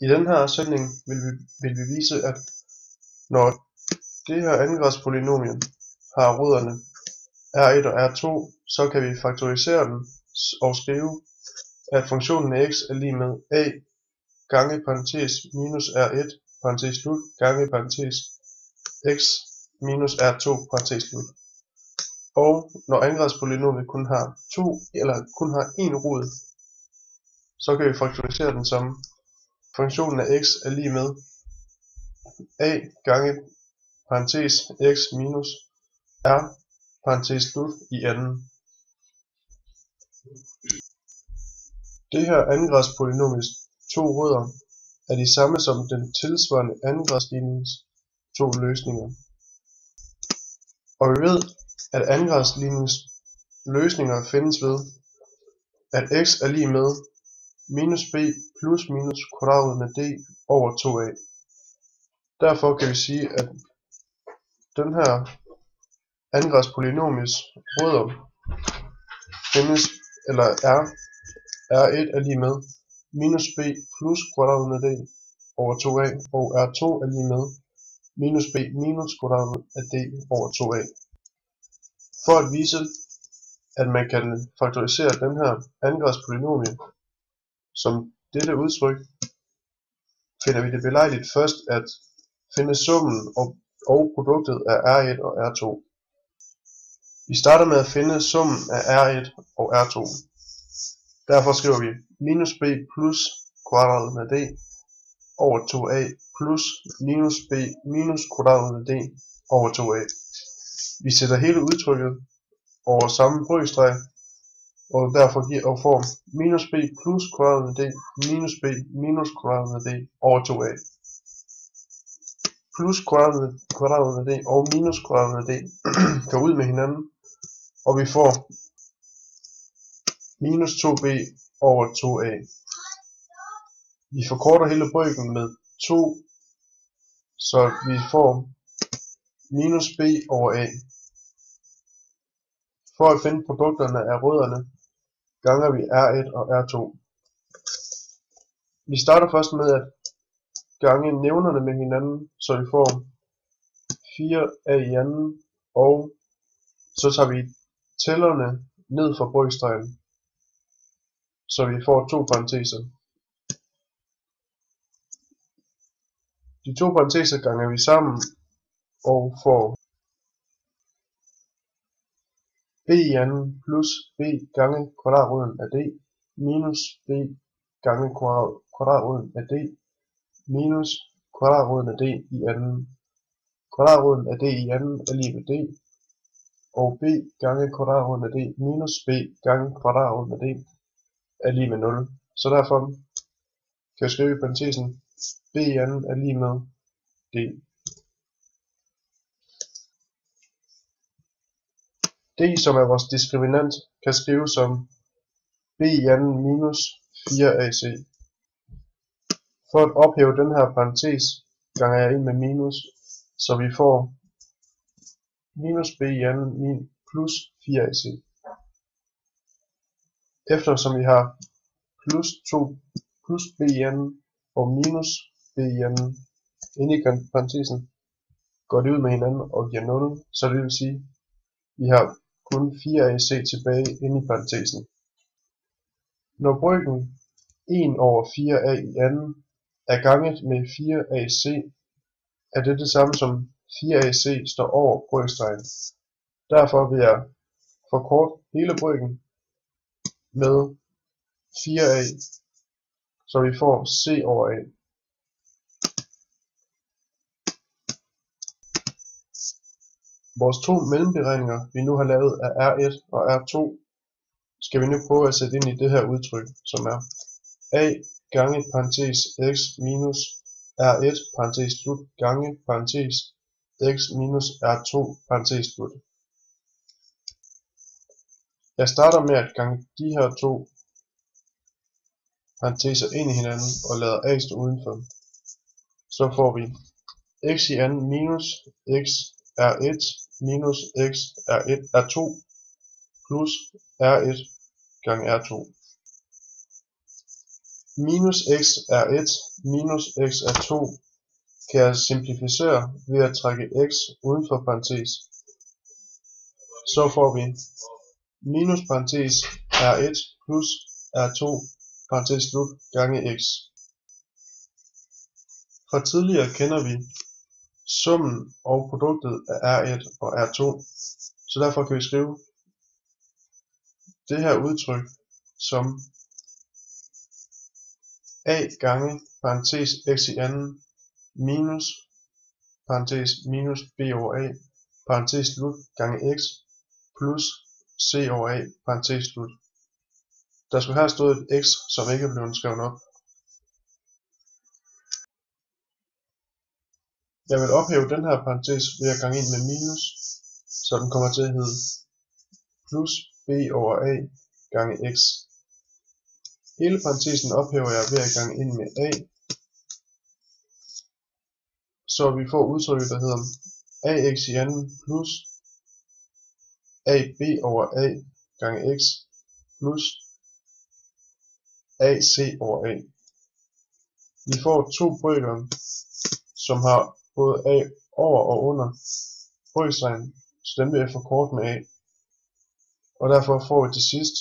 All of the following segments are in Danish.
I den her sætning vil vi vise, at når det her andengradspolynomie har rødderne r1 og r2, så kan vi faktorisere den og skrive, at funktionen af x er lig med a gange parentes minus r1 parentes slut gange parentes x minus r2 parentes slut. Og når andengradspolynomiet kun har en rod, så kan vi faktorisere den som funktionen af x er lig med a gange parentes x minus r parentes slut i anden. Det her andengradspolynomies to rødder er de samme som den tilsvarende andengradsligningens to løsninger. Og vi ved, at andengradsligningens løsninger findes ved, at x er lig med minus b plus minus kvadratet med d over 2a. Derfor kan vi sige, at den her andengradspolynomies rødder findes, eller r1 er lig med minus b plus kvadratet med d over 2a, og r2 er lig med minus b minus kvadratet af d over 2a. For at vise, at man kan faktorisere den her andengradspolynomie som dette udtryk, finder vi det belejligt først at finde summen og produktet af r1 og r2. Vi starter med at finde summen af r1 og r2. Derfor skriver vi minus b plus kvadratet med d over 2a plus minus b minus kvadratet med d over 2a. Vi sætter hele udtrykket over samme brøkstreg, og derfor får minus b plus kvadratet med d minus b minus kvadratet med d over 2a. Plus kvadratet med d og minus kvadratet med d går ud med hinanden, og vi får minus 2b over 2a. Vi forkorter hele brøken med 2, så vi får minus b over a. For at finde produkterne af rødderne, ganger vi r1 og r2. Vi starter først med at gange nævnerne med hinanden, så vi får 4a i anden, og så tager vi tællerne ned fra brøkstregen, så vi får to parenteser. De to parenteser ganger vi sammen og får b i anden plus b gange kvadratroden af d minus b gange kvadratroden af d minus kvadratroden af d i anden. Kvadratroden af d i anden er lig med d, og b gange kvadratroden af d minus b gange kvadratroden af d er lig med 0. Så derfor kan jeg skrive i parentesen b i anden er lig med d. D, som er vores diskriminant, kan skrives som b i anden minus 4ac. For at ophæve den her parentes, ganger jeg ind med minus, så vi får minus b i anden plus 4ac. Eftersom vi har plus b i anden og minus b i anden inde i parentesen, går det ud med hinanden og giver 0, så det vil sige, at vi har kun 4ac tilbage inde i parentesen. Når brøken 1 over 4a i anden er ganget med 4ac, er det det samme som 4ac står over brøkstregen. Derfor vil jeg forkorte hele brøken med 4a, så vi får c over a. Vores to mellemberegninger, vi nu har lavet af r1 og r2, skal vi nu prøve at sætte ind i det her udtryk, som er a gange parentes x minus r1 parentes slut gange parentes x minus r2 parentes slut. Jeg starter med at gange de her to parenteser ind i hinanden og lader a stå udenfor. Så får vi x i anden minus x r1 minus x r2 plus r1 gange r2. minus x er 1, minus x er 2, kan jeg simplificere ved at trække x uden for parentes. Så får vi minus parentes er 1 plus er 2 parentes slut gange x. Fra tidligere kender vi summen og produktet af R1 og R2, så derfor kan vi skrive det her udtryk som a gange parentes x i anden minus parentes minus b over a parentes slut gange x plus c over a parentes slut. Der skulle her stå et x, som ikke er blevet skrevet op. Jeg vil ophæve den her parentes ved at gange ind med minus, så den kommer til at hedde plus b over a gange x. Hele parentesen ophæver jeg ved at gange ind med a, så vi får udtrykket, der hedder ax i anden plus ab over a gange x plus ac over a. Vi får to brøker, som har både a over og under brøkstregen, så dem vil jeg forkorte med a. Og derfor får vi til sidst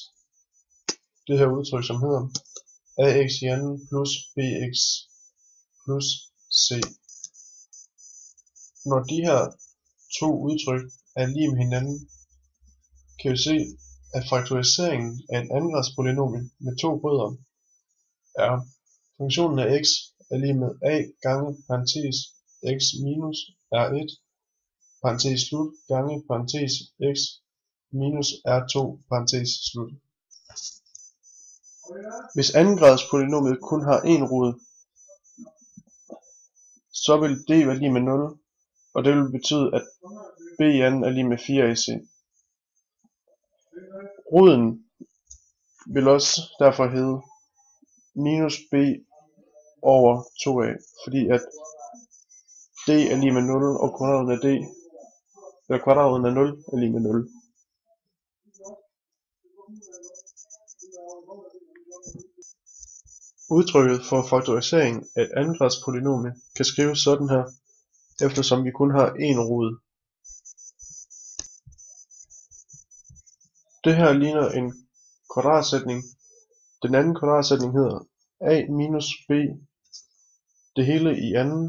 det her udtryk, som hedder ax i anden plus bx plus c. Når de her to udtryk er lig med hinanden, kan vi se, at faktoriseringen af et andengradspolynomial med to rødder er funktionen af x er lig med a gange parentes x minus r1 parentes slut gange parentes x minus r2 parentes slut. Hvis andengradspolynomiet kun har en rod, så vil d være lig med 0, og det vil betyde, at b i anden er lig med 4ac. Roden vil også derfor hedde minus b over 2a, fordi at d er lig med 0, og kvadratroden af 0 er lig med 0. Udtrykket for faktorisering af et andengradspolynomial kan skrives sådan her, eftersom vi kun har en rod. Det her ligner en kvadratsætning. Den anden kvadratsætning hedder a minus b, det hele i anden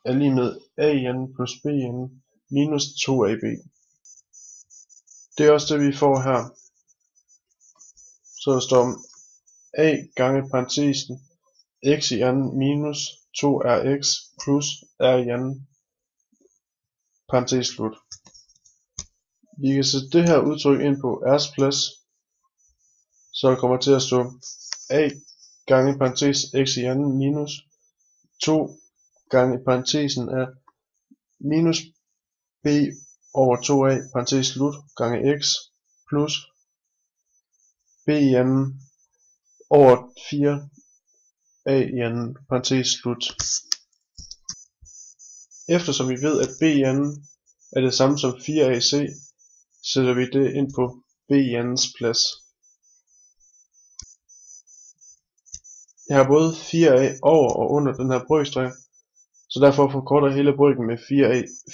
er lig med a i anden plus b i anden minus 2ab. Det er også det vi får her. Så der står a gange parentesen x i anden minus 2rx plus r i anden parentes slut. Vi kan sætte det her udtryk ind på r's plads, så der kommer til at stå a gange parentes x i anden minus 2 gange parentesen af minus b over 2a parentes slut gange x plus b i anden over 4a i anden parentes slut. Eftersom vi ved, at b i anden er det samme som 4ac, sætter vi det ind på b i andens plads. Jeg har både 4a over og under den her brøkstreg, så derfor forkorter hele brøken med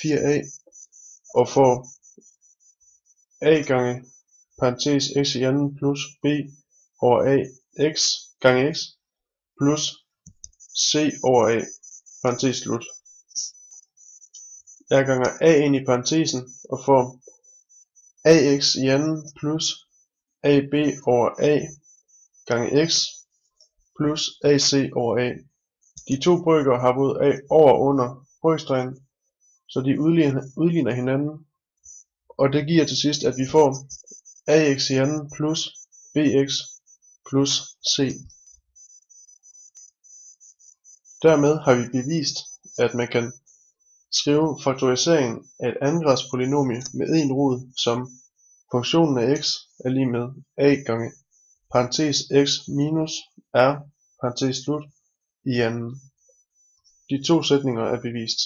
4a og får a gange parentes x i anden plus b over a x gange x plus c over a parentes slut. Jeg ganger a ind i parentesen og får ax i anden plus ab over a gange x plus ac over a. De to brøker har både a over og under brøkstregen, så de udligner hinanden, og det giver til sidst, at vi får ax i anden plus bx plus c. Dermed har vi bevist, at man kan skrive faktoriseringen af et andengradspolynomial med en rod som funktionen af x er lig med a gange parentes x minus r parentes slut i anden. De to sætninger er bevist.